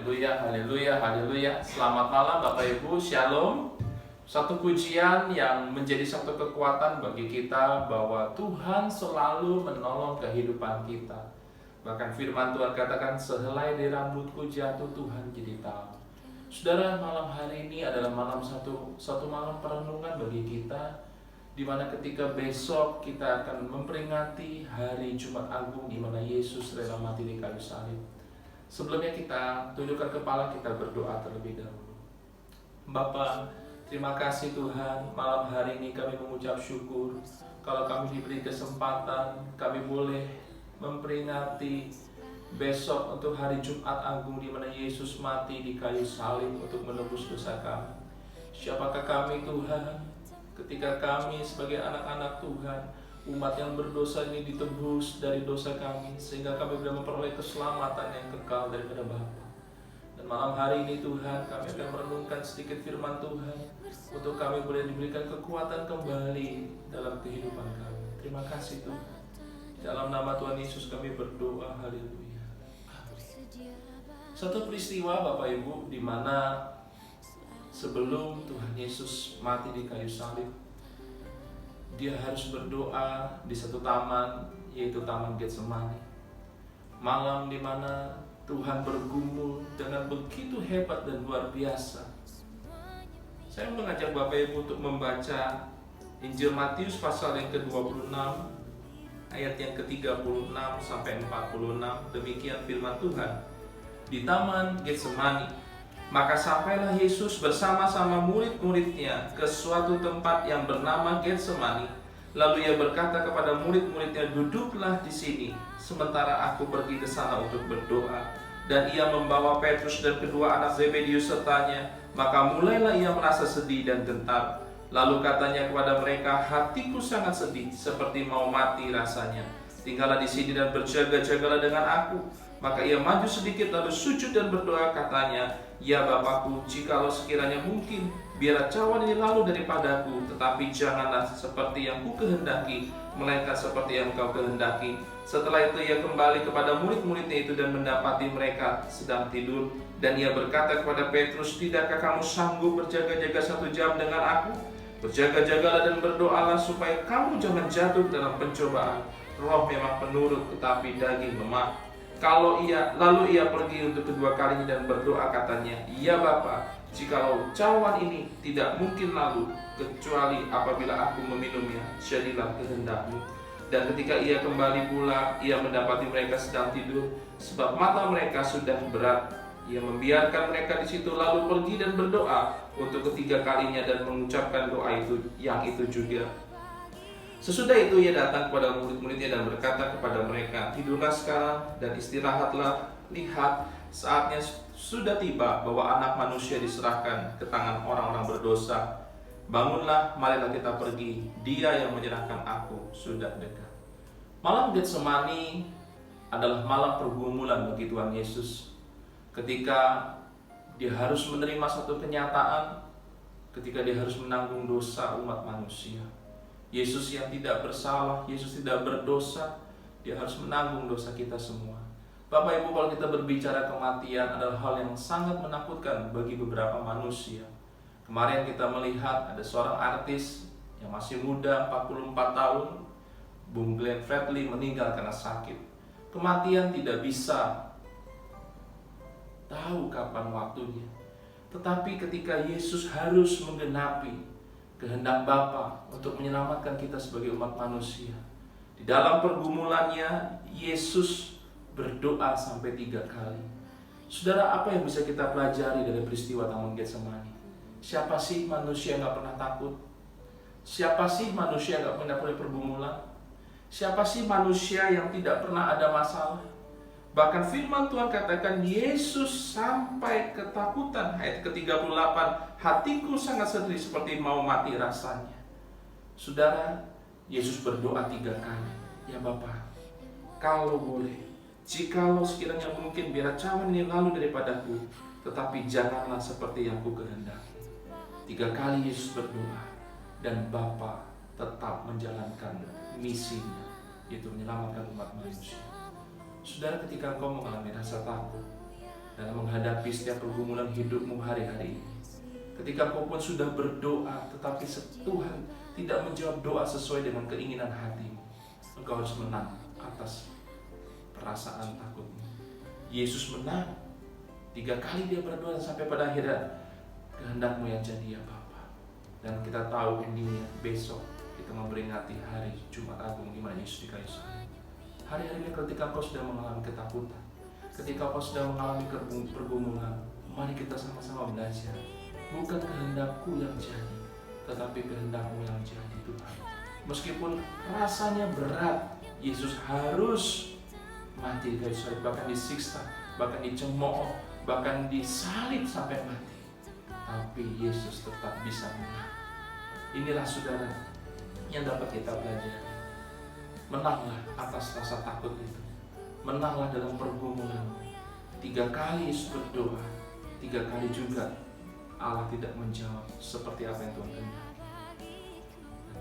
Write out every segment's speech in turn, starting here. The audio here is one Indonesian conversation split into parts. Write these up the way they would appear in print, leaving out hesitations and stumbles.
Haleluya, haleluya, haleluya. Selamat malam Bapak Ibu, Shalom. Satu pujian yang menjadi satu kekuatan bagi kita bahwa Tuhan selalu menolong kehidupan kita. Bahkan firman Tuhan katakan, sehelai di rambutku jatuh, Tuhan jadi tahu. Saudara, malam hari ini adalah satu malam perenungan bagi kita, di mana ketika besok kita akan memperingati hari Jumat Agung, di mana Yesus rela mati di kayu salib. Sebelumnya kita tundukkan kepala, kita berdoa terlebih dahulu. Bapa, terima kasih Tuhan, malam hari ini kami mengucap syukur kalau kami diberi kesempatan, kami boleh memperingati besok untuk hari Jumat Agung, di mana Yesus mati di kayu salib untuk menebus dosa kami. Siapakah kami Tuhan, ketika kami sebagai anak-anak Tuhan, umat yang berdosa ini ditebus dari dosa kami, sehingga kami boleh memperoleh keselamatan yang kekal daripada Bapa. Dan malam hari ini Tuhan, kami akan merenungkan sedikit firman Tuhan, untuk kami boleh diberikan kekuatan kembali dalam kehidupan kami. Terima kasih Tuhan. Dalam nama Tuhan Yesus kami berdoa, haleluya. Satu peristiwa Bapak Ibu, di mana sebelum Tuhan Yesus mati di kayu salib, Dia harus berdoa di satu taman, yaitu Taman Getsemani. Malam di mana Tuhan bergumul dengan begitu hebat dan luar biasa. Saya mengajak Bapak Ibu untuk membaca Injil Matius pasal yang ke-26, ayat yang ke-36 sampai 46. Demikian firman Tuhan. Di Taman Getsemani, maka sampailah Yesus bersama-sama murid-muridnya ke suatu tempat yang bernama Getsemani. Lalu ia berkata kepada murid-muridnya, duduklah di sini, sementara aku pergi ke sana untuk berdoa. Dan ia membawa Petrus dan kedua anak Zebedius sertanya. Maka mulailah ia merasa sedih dan gentar. Lalu katanya kepada mereka, hatiku sangat sedih, seperti mau mati rasanya. Tinggallah di sini dan berjaga-jagalah dengan aku. Maka ia maju sedikit lalu sujud dan berdoa, katanya, ya Bapakku, jikalau sekiranya mungkin, biarlah cawan ini lalu daripadaku, tetapi janganlah seperti yang ku kehendaki, melainkan seperti yang Engkau kehendaki. Setelah itu ia kembali kepada murid-muridnya itu dan mendapati mereka sedang tidur. Dan ia berkata kepada Petrus, tidakkah kamu sanggup berjaga-jaga 1 jam dengan aku? Berjaga-jagalah dan berdoalah supaya kamu jangan jatuh dalam pencobaan. Roh memang penurut, tetapi daging lemah. Lalu ia pergi untuk kedua kalinya dan berdoa, katanya, ya Bapa, jikalau cawan ini tidak mungkin lalu, kecuali apabila aku meminumnya, jadilah kehendak-Mu. Dan ketika ia kembali pula, ia mendapati mereka sedang tidur, sebab mata mereka sudah berat. Ia membiarkan mereka di situ, lalu pergi dan berdoa untuk ketiga kalinya dan mengucapkan doa itu juga. Sesudah itu ia datang kepada murid-muridnya dan berkata kepada mereka, tidurlah sekarang dan istirahatlah. Lihat, saatnya sudah tiba bahwa Anak Manusia diserahkan ke tangan orang-orang berdosa. Bangunlah, marilah kita pergi. Dia yang menyerahkan aku sudah dekat. Malam Getsemani adalah malam pergumulan bagi Tuhan Yesus, ketika dia harus menerima satu kenyataan, ketika dia harus menanggung dosa umat manusia. Yesus yang tidak bersalah, Yesus tidak berdosa, dia harus menanggung dosa kita semua. Bapak Ibu, kalau kita berbicara kematian adalah hal yang sangat menakutkan bagi beberapa manusia. Kemarin kita melihat ada seorang artis yang masih muda, 44 tahun, Bung Glenn Fredly, meninggal karena sakit. Kematian tidak bisa tahu kapan waktunya. Tetapi ketika Yesus harus menggenapi kehendak Bapa untuk menyelamatkan kita sebagai umat manusia, di dalam pergumulannya Yesus berdoa sampai 3 kali. Saudara, apa yang bisa kita pelajari dari peristiwa Taman Getsemani? Siapa sih manusia yang gak pernah takut? Siapa sih manusia yang gak pernah punya pergumulan? Siapa sih manusia yang tidak pernah ada masalah? Bahkan firman Tuhan katakan Yesus sampai ketakutan. Ayat ke-38, hatiku sangat sedih seperti mau mati rasanya. Saudara, Yesus berdoa 3 kali. Ya Bapa, kalau boleh, jikalau sekiranya mungkin, biar cawan ini lalu daripadaku, tetapi janganlah seperti yang ku kehendaki. 3 kali Yesus berdoa, dan Bapa tetap menjalankan misinya, yaitu menyelamatkan umat manusia. Saudara, ketika engkau mengalami rasa takut, dalam menghadapi setiap pergumulan hidupmu hari-hari ini. Ketika kau pun sudah berdoa, tetapi Tuhan tidak menjawab doa sesuai dengan keinginan hatimu, engkau harus menang atas perasaan takutmu. Yesus menang 3 kali dia berdoa sampai pada akhirnya, kehendakmu yang jadi ya Bapa. Dan kita tahu endingnya besok kita memperingati hari Jumat Agung di mana Yesus di kayu salib. Hari-hari ini ketika kau sudah mengalami ketakutan, ketika kau sudah mengalami pergumulan, mari kita sama-sama belajar. Bukan kehendakku yang jadi, tetapi kehendakmu yang jadi Tuhan. Meskipun rasanya berat, Yesus harus mati di kayu salib, bahkan disiksa, bahkan dicemooh, bahkan disalib sampai mati. Tapi Yesus tetap bisa menang. Inilah saudara yang dapat kita pelajari. Menanglah atas rasa takut itu. Menanglah dalam pergumulan. 3 kali Yesus berdoa, 3 kali juga Allah tidak menjawab seperti apa yang Tuhan kehendaki.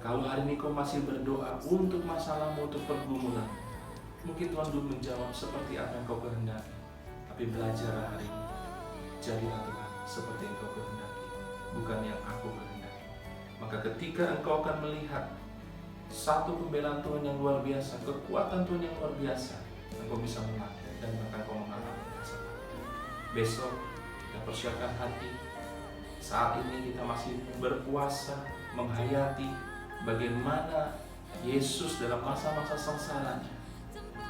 Kalau hari ini kau masih berdoa untuk masalahmu, untuk pergumulan, mungkin Tuhan belum menjawab seperti apa yang kau kehendaki. Tapi belajarlah hari ini. Jadilah Tuhan seperti yang kau kehendaki, bukan yang aku kehendaki. Maka ketika engkau akan melihat satu pembelaan Tuhan yang luar biasa, kekuatan Tuhan yang luar biasa, engkau bisa menang dan bahkan kau mengalami masalah. Besok kita persiapkan hati. Saat ini kita masih berpuasa, menghayati bagaimana Yesus dalam masa-masa sengsaranya.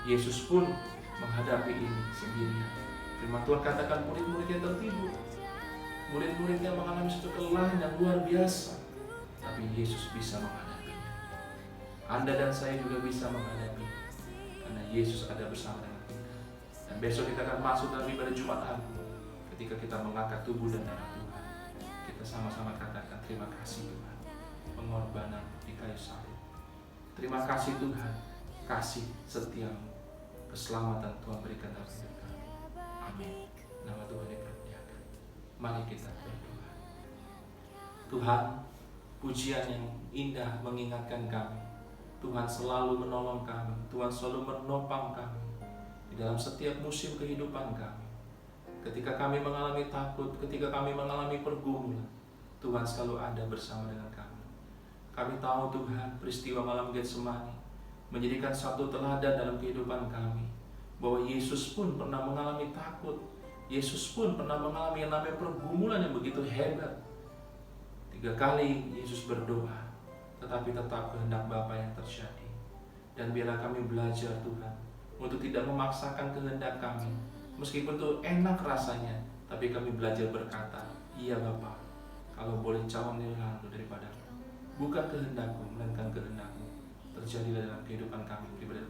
Yesus pun menghadapi ini sendirian. Firman Tuhan katakan murid-muridnya tertidur. Murid-muridnya mengalami suatu kelelahan yang luar biasa. Tapi Yesus bisa menghadapinya. Anda dan saya juga bisa menghadapi, karena Yesus ada bersama dengan kita. Dan besok kita akan masuk dalam ibadah Jumat Agung. Ketika kita mengangkat tubuh dan darah Tuhan, kita sama-sama katakan terima kasih Tuhan, pengorbanan di kayu salib. Terima kasih Tuhan, kasih setiamu, keselamatan Tuhan berikan dalam hidup kami. Amin. Nama Tuhan dipermuliakan. Mari kita berdoa. Tuhan, pujian yang indah mengingatkan kami. Tuhan selalu menolong kami. Tuhan selalu menopang kami di dalam setiap musim kehidupan kami. Ketika kami mengalami takut, ketika kami mengalami pergumulan, Tuhan selalu ada bersama dengan kami. Kami tahu Tuhan, peristiwa malam Getsemani menjadikan satu teladan dalam kehidupan kami, bahwa Yesus pun pernah mengalami takut. Yesus pun pernah mengalami yang namanya pergumulan yang begitu hebat. 3 kali Yesus berdoa, tetapi tetap kehendak Bapa yang terjadi. Dan biarlah kami belajar Tuhan, untuk tidak memaksakan kehendak kami. Meskipun itu enak rasanya, tapi kami belajar berkata, iya Bapa, kalau boleh cawan ini lalu daripadamu. Bukan kehendakku, melainkan kehendakmu. Terjadilah dalam kehidupan kami pribadi.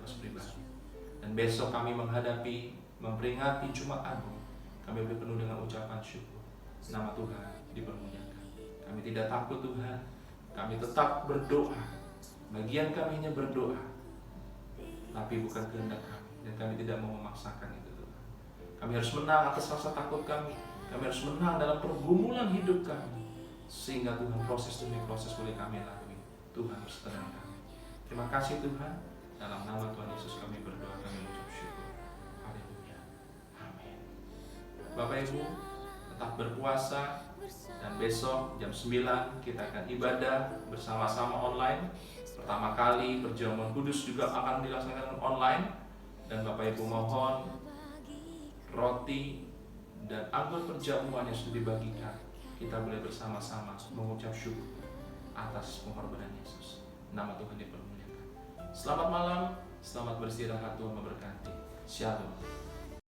Dan besok kami menghadapi, memperingati Jumat Agung. Kami boleh penuh dengan ucapan syukur. Nama Tuhan dipermuliakan. Kami tidak takut Tuhan. Kami tetap berdoa. Bagian kami hanya berdoa, tapi bukan kehendak kami. Dan kami tidak mau memaksakan itu Tuhan. Kami harus menang atas rasa takut kami. Kami harus menang dalam pergumulan hidup kami, sehingga Tuhan proses demi proses boleh kami lalui. Tuhan berserta dengan kami. Terima kasih Tuhan. Dalam nama Tuhan Yesus kami berdoa, kami mengucap syukur. Haleluya. Amin. Bapak Ibu, tetap berpuasa. Dan besok jam 9 kita akan ibadah bersama-sama online. Pertama kali perjamuan kudus juga akan dilaksanakan online. Dan Bapak Ibu mohon roti dan anggur perjamuan yang sudah dibagikan, kita boleh bersama-sama mengucap syukur atas pengorbanan Yesus. Nama Tuhan dipermuliakan. Selamat malam, selamat beristirahat, Tuhan memberkati. Shalom.